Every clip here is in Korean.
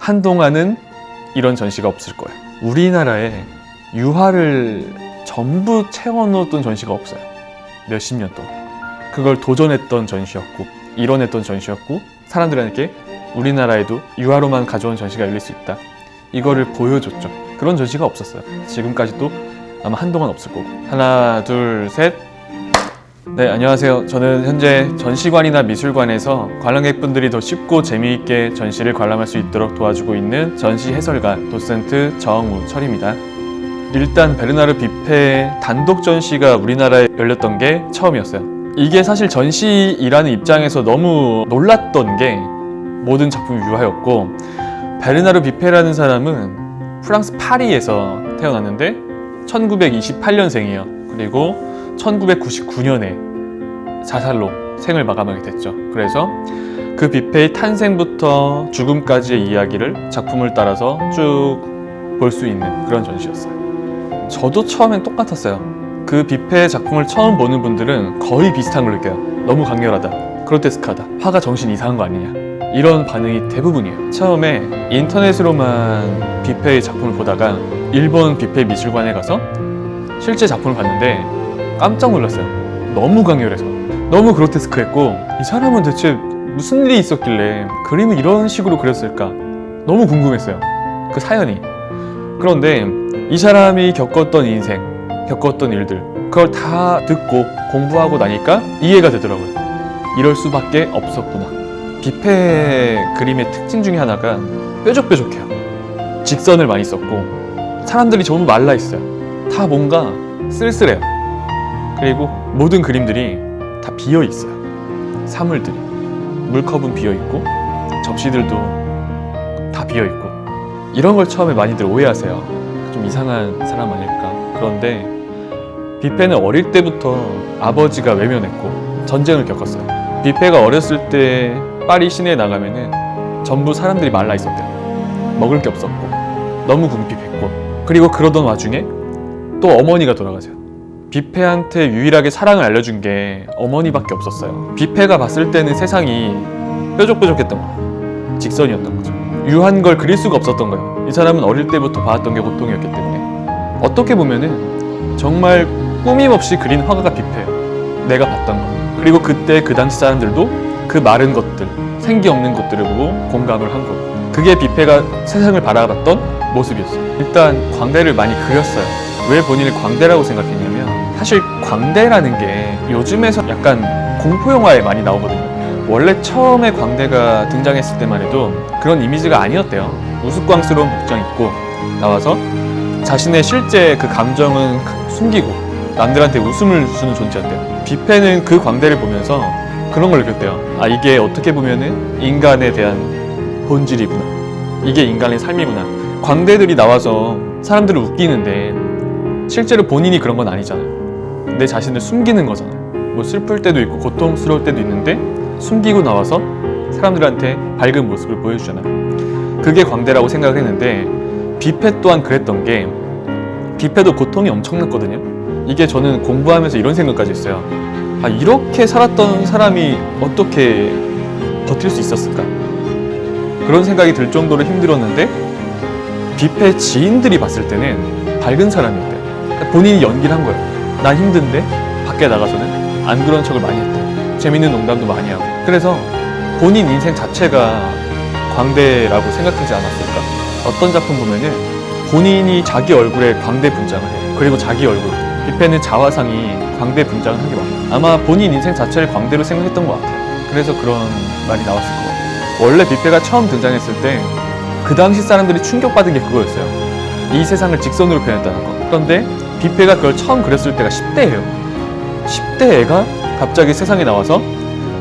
한동안은 이런 전시가 없을 거예요. 우리나라에 유화를 전부 채워넣었던 전시가 없어요. 몇십 년 동안. 그걸 도전했던 전시였고 이뤄냈던 전시였고 사람들에게 우리나라에도 유화로만 가져온 전시가 열릴 수 있다. 이거를 보여줬죠. 그런 전시가 없었어요. 지금까지도 아마 한동안 없을 거고. 하나, 둘, 셋. 네, 안녕하세요. 저는 현재 전시관이나 미술관에서 관람객분들이 더 쉽고 재미있게 전시를 관람할 수 있도록 도와주고 있는 전시 해설가 도센트 정우철입니다. 일단 베르나르 뷔페 단독 전시가 우리나라에 열렸던 게 처음이었어요. 이게 사실 전시이라는 입장에서 너무 놀랐던 게 모든 작품이 유화였고, 베르나르 뷔페라는 사람은 프랑스 파리에서 태어났는데 1928년생이에요. 그리고 1999년에 자살로 생을 마감하게 됐죠. 그래서 그 뷔페의 탄생부터 죽음까지의 이야기를 작품을 따라서 쭉 볼 수 있는 그런 전시였어요. 저도 처음엔 똑같았어요. 그 뷔페 작품을 처음 보는 분들은 거의 비슷한 걸 느껴요. 너무 강렬하다, 그로테스크하다, 화가 정신 이상한 거 아니냐, 이런 반응이 대부분이에요. 처음에 인터넷으로만 뷔페의 작품을 보다가 일본 뷔페 미술관에 가서 실제 작품을 봤는데 깜짝 놀랐어요. 너무 강렬해서, 너무 그로테스크했고, 이 사람은 대체 무슨 일이 있었길래 그림을 이런 식으로 그렸을까 너무 궁금했어요. 그 사연이. 그런데 이 사람이 겪었던 인생, 겪었던 일들, 그걸 다 듣고 공부하고 나니까 이해가 되더라고요. 이럴 수밖에 없었구나. 뷔페 그림의 특징 중에 하나가 뾰족뾰족해요. 직선을 많이 썼고 사람들이 전부 말라있어요. 다 뭔가 쓸쓸해요. 그리고 모든 그림들이 다 비어있어요. 사물들이, 물컵은 비어있고 접시들도 다 비어있고. 이런 걸 처음에 많이들 오해하세요. 좀 이상한 사람 아닐까. 그런데 뷔페는 어릴 때부터 아버지가 외면했고 전쟁을 겪었어요. 뷔페가 어렸을 때 파리 시내에 나가면은 전부 사람들이 말라 있었대요. 먹을 게 없었고 너무 궁핍했고. 그리고 그러던 와중에 또 어머니가 돌아가세요. 뷔페한테 유일하게 사랑을 알려준 게 어머니밖에 없었어요. 뷔페가 봤을 때는 세상이 뾰족뾰족했던 거예요. 직선이었던 거죠. 유한 걸 그릴 수가 없었던 거예요. 이 사람은 어릴 때부터 봐왔던 게 고통이었기 때문에. 어떻게 보면은 정말 꾸밈없이 그린 화가가 뷔페예요. 내가 봤던 거. 그리고 그때 그 당시 사람들도 그 마른 것들, 생기 없는 것들을 보고 공감을 한 거고. 그게 뷔페가 세상을 바라봤던 모습이었어요. 일단 광대를 많이 그렸어요. 왜 본인을 광대라고 생각했냐면, 사실 광대라는 게 요즘에서 약간 공포영화에 많이 나오거든요. 원래 처음에 광대가 등장했을 때만 해도 그런 이미지가 아니었대요. 우스꽝스러운 복장 입고 나와서 자신의 실제 그 감정은 숨기고 남들한테 웃음을 주는 존재였대요. 뷔페는 그 광대를 보면서 그런 걸 느꼈대요. 아, 이게 어떻게 보면은 인간에 대한 본질이구나, 이게 인간의 삶이구나. 광대들이 나와서 사람들을 웃기는데 실제로 본인이 그런 건 아니잖아요. 내 자신을 숨기는 거잖아요. 뭐 슬플 때도 있고 고통스러울 때도 있는데 숨기고 나와서 사람들한테 밝은 모습을 보여주잖아요. 그게 광대라고 생각을 했는데, 뷔페 또한 그랬던 게, 뷔페도 고통이 엄청났거든요. 이게 저는 공부하면서 이런 생각까지 했어요. 아, 이렇게 살았던 사람이 어떻게 버틸 수 있었을까? 그런 생각이 들 정도로 힘들었는데, 뷔페 지인들이 봤을 때는 밝은 사람이었대요. 그러니까 본인이 연기를 한 거예요. 난 힘든데 밖에 나가서는 안 그런 척을 많이 했대요. 재밌는 농담도 많이 하고. 그래서 본인 인생 자체가 광대라고 생각하지 않았을까? 어떤 작품 보면은 본인이 자기 얼굴에 광대 분장을 해요. 그리고 자기 얼굴, 뷔페는 자화상이 광대 분장을 한 게 많아요. 아마 본인 인생 자체를 광대로 생각했던 것 같아요. 그래서 그런 말이 나왔을 것 같아요. 원래 뷔페가 처음 등장했을 때 그 당시 사람들이 충격받은 게 그거였어요. 이 세상을 직선으로 표현했다는 거. 그런데 뷔페가 그걸 처음 그렸을 때가 10대예요 10대 애가 갑자기 세상에 나와서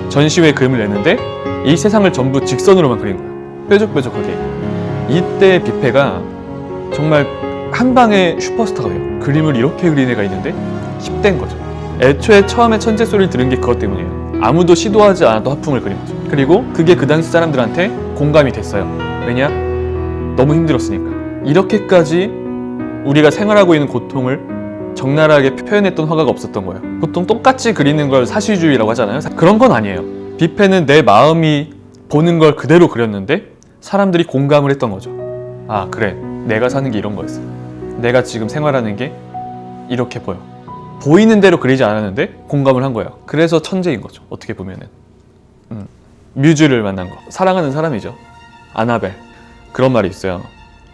전시회 그림을 냈는데 이 세상을 전부 직선으로만 그린 거예요. 뾰족뾰족하게. 이때 뷔페가 정말 한 방의 슈퍼스타가 돼요. 그림을 이렇게 그린 애가 있는데 10대인 거죠. 애초에 처음에 천재 소리를 들은 게 그것 때문이에요. 아무도 시도하지 않아도 하품을 그린 거죠. 그리고 그게 그 당시 사람들한테 공감이 됐어요. 왜냐? 너무 힘들었으니까. 이렇게까지 우리가 생활하고 있는 고통을 적나라하게 표현했던 화가가 없었던 거예요. 보통 똑같이 그리는 걸 사실주의라고 하잖아요. 그런 건 아니에요. 뷔페는 내 마음이 보는 걸 그대로 그렸는데 사람들이 공감을 했던 거죠. 아, 그래, 내가 사는 게 이런 거였어. 내가 지금 생활하는 게 이렇게 보여. 보이는 대로 그리지 않았는데 공감을 한 거예요. 그래서 천재인 거죠, 어떻게 보면은. 뮤즈를 만난 거. 사랑하는 사람이죠. 아나벨. 그런 말이 있어요.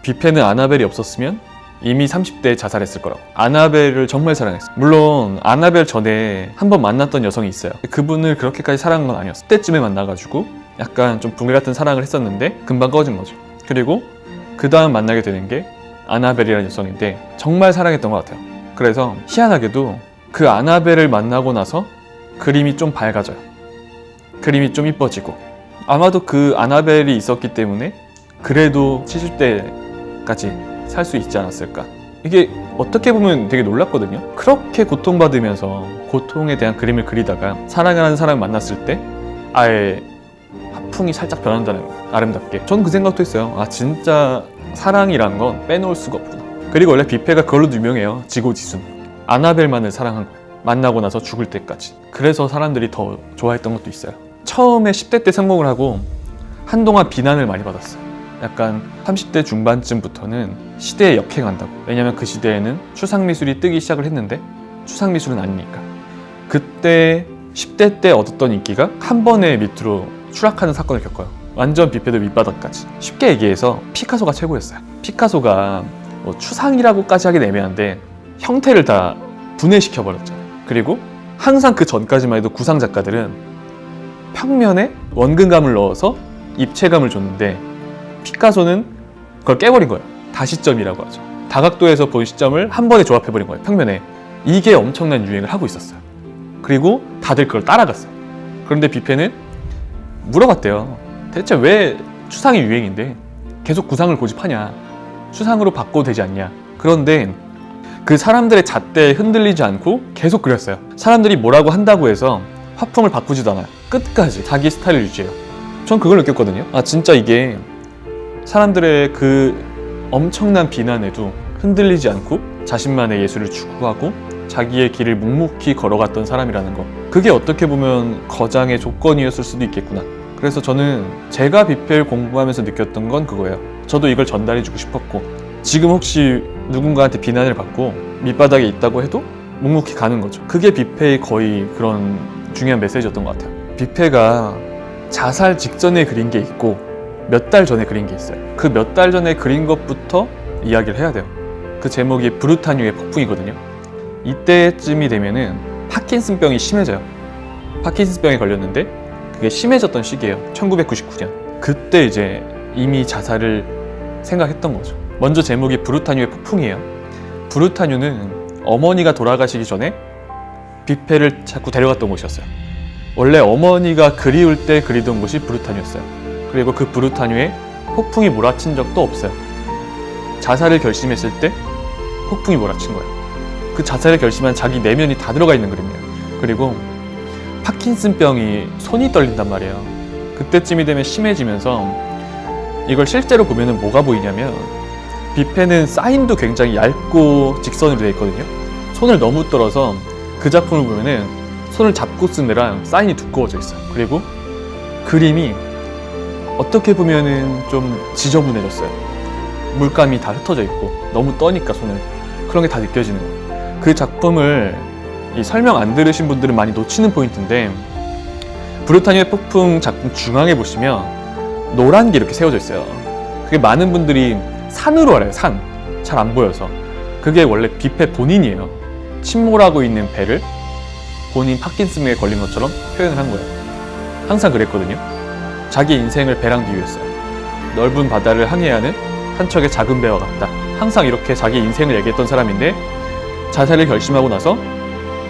뷔페는 아나벨이 없었으면 이미 30대에 자살했을 거라고. 아나벨을 정말 사랑했어요. 물론 아나벨 전에 한 번 만났던 여성이 있어요. 그분을 그렇게까지 사랑한 건 아니었어요. 그때쯤에 만나가지고 약간 좀 붕괴 같은 사랑을 했었는데 금방 꺼진 거죠. 그리고 그 다음 만나게 되는 게 아나벨이라는 여성인데 정말 사랑했던 것 같아요. 그래서 희한하게도 그 아나벨을 만나고 나서 그림이 좀 밝아져요. 그림이 좀 이뻐지고, 아마도 그 아나벨이 있었기 때문에 그래도 70대까지 살 수 있지 않았을까. 이게 어떻게 보면 되게 놀랍거든요. 그렇게 고통받으면서 고통에 대한 그림을 그리다가 사랑하는 사람을 만났을 때 아예 화풍이 살짝 변한다는 거. 아름답게. 전 그 생각도 했어요. 아, 진짜 사랑이란 건 빼놓을 수가 없구나. 그리고 원래 뷔페가 그걸로도 유명해요. 지고지순. 아나벨만을 사랑한 거예요. 만나고 나서 죽을 때까지. 그래서 사람들이 더 좋아했던 것도 있어요. 처음에 10대 때 성공을 하고 한동안 비난을 많이 받았어요. 약간 30대 중반쯤부터는 시대에 역행한다고. 왜냐면 그 시대에는 추상미술이 뜨기 시작을 했는데 추상미술은 아니니까. 그때 10대 때 얻었던 인기가 한 번에 밑으로 추락하는 사건을 겪어요. 완전 뷔페도 밑바닥까지. 쉽게 얘기해서 피카소가 최고였어요. 피카소가 뭐 추상이라고까지 하긴 애매한데 형태를 다 분해시켜버렸잖아요. 그리고 항상 그 전까지만 해도 구상 작가들은 평면에 원근감을 넣어서 입체감을 줬는데 피카소는 그걸 깨버린 거예요. 다시점이라고 하죠. 다각도에서 본 시점을 한 번에 조합해버린 거예요. 평면에. 이게 엄청난 유행을 하고 있었어요. 그리고 다들 그걸 따라갔어요. 그런데 뷔페는 물어봤대요. 대체 왜 추상이 유행인데 계속 구상을 고집하냐. 추상으로 바꿔도 되지 않냐. 그런데 그 사람들의 잣대에 흔들리지 않고 계속 그렸어요. 사람들이 뭐라고 한다고 해서 화풍을 바꾸지도 않아요. 끝까지 자기 스타일을 유지해요. 전 그걸 느꼈거든요. 아, 진짜 이게 사람들의 그 엄청난 비난에도 흔들리지 않고 자신만의 예술을 추구하고 자기의 길을 묵묵히 걸어갔던 사람이라는 거. 그게 어떻게 보면 거장의 조건이었을 수도 있겠구나. 그래서 저는 제가 뷔페를 공부하면서 느꼈던 건 그거예요. 저도 이걸 전달해주고 싶었고, 지금 혹시 누군가한테 비난을 받고 밑바닥에 있다고 해도 묵묵히 가는 거죠. 그게 뷔페의 거의 그런 중요한 메시지였던 것 같아요. 뷔페가 자살 직전에 그린 게 있고 몇 달 전에 그린 게 있어요. 그 몇 달 전에 그린 것부터 이야기를 해야 돼요. 그 제목이 브루타뉴의 폭풍이거든요. 이때쯤이 되면은 파킨슨병이 심해져요. 파킨슨병에 걸렸는데 그게 심해졌던 시기예요. 1999년. 그때 이제 이미 자살을 생각했던 거죠. 먼저 제목이 브루타뉴의 폭풍이에요. 브루타뉴는 어머니가 돌아가시기 전에 뷔페를 자꾸 데려갔던 곳이었어요. 원래 어머니가 그리울 때 그리던 곳이 브루타뉴였어요. 그리고 그 브루타뉴에 폭풍이 몰아친 적도 없어요. 자살을 결심했을 때 폭풍이 몰아친 거예요. 그 자살을 결심한 자기 내면이 다 들어가 있는 그림이에요. 그리고 파킨슨병이 손이 떨린단 말이에요. 그때쯤이 되면 심해지면서 이걸 실제로 보면은 뭐가 보이냐면 뷔페는 사인도 굉장히 얇고 직선으로 되어 있거든요. 손을 너무 떨어서 그 작품을 보면은 손을 잡고 쓰느라 사인이 두꺼워져 있어요. 그리고 그림이 어떻게 보면은 좀 지저분해졌어요. 물감이 다 흩어져 있고 너무 떠니까 손을. 그런 게 다 느껴지는 거예요. 그 작품을 이 설명 안 들으신 분들은 많이 놓치는 포인트인데, 브루타뉴의 폭풍 작품 중앙에 보시면 노란 게 이렇게 세워져 있어요. 그게 많은 분들이 산으로 알아요. 산. 잘 안 보여서. 그게 원래 뷔페 본인이에요. 침몰하고 있는 배를 본인 파킨슨병에 걸린 것처럼 표현을 한 거예요. 항상 그랬거든요. 자기 인생을 배랑 비유했어요. 넓은 바다를 항해하는 한 척의 작은 배와 같다. 항상 이렇게 자기 인생을 얘기했던 사람인데 자살을 결심하고 나서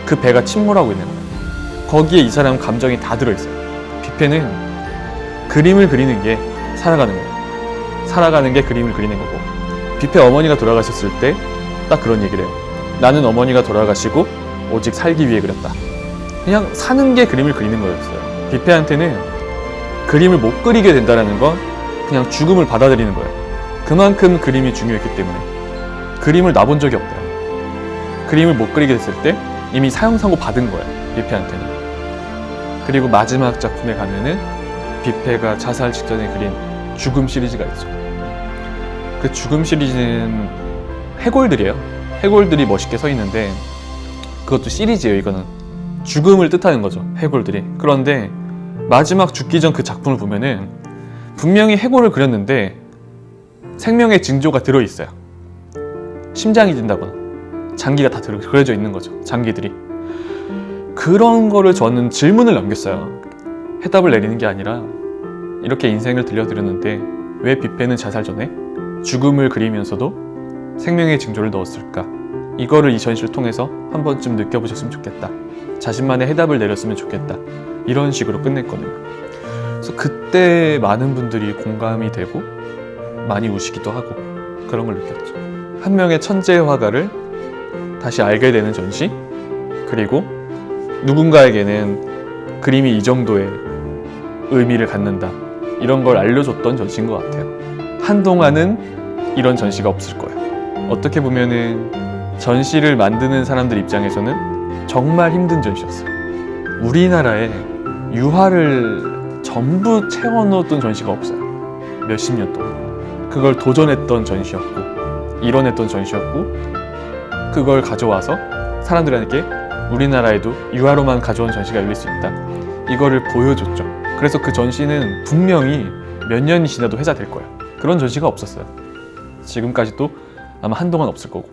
그 배가 침몰하고 있는 거예요. 거기에 이 사람 감정이 다 들어있어요. 뷔페는 그림을 그리는 게 살아가는 거예요. 살아가는 게 그림을 그리는 거고, 뷔페 어머니가 돌아가셨을 때 딱 그런 얘기를 해요. 나는 어머니가 돌아가시고 오직 살기 위해 그렸다. 그냥 사는 게 그림을 그리는 거였어요. 뷔페한테는 그림을 못 그리게 된다는 건 그냥 죽음을 받아들이는 거예요. 그만큼 그림이 중요했기 때문에. 그림을 놔본 적이 없대요. 그림을 못 그리게 됐을 때 이미 사형선고 받은 거예요, 뷔페한테는. 그리고 마지막 작품에 가면은 뷔페가 자살 직전에 그린 죽음 시리즈가 있죠. 그 죽음 시리즈는 해골들이에요. 해골들이 멋있게 서 있는데 그것도 시리즈예요. 이거는 죽음을 뜻하는 거죠. 해골들이. 그런데 마지막 죽기 전 그 작품을 보면은 분명히 해골을 그렸는데 생명의 징조가 들어있어요. 심장이 뛴다거나 장기가 다 그려져 있는 거죠. 장기들이. 그런 거를 저는 질문을 남겼어요. 해답을 내리는 게 아니라 이렇게 인생을 들려드렸는데 왜 뷔페는 자살 전에 죽음을 그리면서도 생명의 징조를 넣었을까? 이거를 이 전시를 통해서 한 번쯤 느껴보셨으면 좋겠다. 자신만의 해답을 내렸으면 좋겠다. 이런 식으로 끝냈거든요. 그래서 그때 많은 분들이 공감이 되고 많이 우시기도 하고 그런 걸 느꼈죠. 한 명의 천재 화가를 다시 알게 되는 전시, 그리고 누군가에게는 그림이 이 정도의 의미를 갖는다, 이런 걸 알려줬던 전시인 것 같아요. 한동안은 이런 전시가 없을 거예요. 어떻게 보면은 전시를 만드는 사람들 입장에서는 정말 힘든 전시였어요. 우리나라에 유화를 전부 채워넣었던 전시가 없어요. 몇십 년 동안. 그걸 도전했던 전시였고 이뤄냈던 전시였고, 그걸 가져와서 사람들에게 우리나라에도 유화로만 가져온 전시가 열릴 수 있다, 이거를 보여줬죠. 그래서 그 전시는 분명히 몇 년이 지나도 회자될 거예요. 그런 전시가 없었어요. 지금까지도 아마 한동안 없을 거고.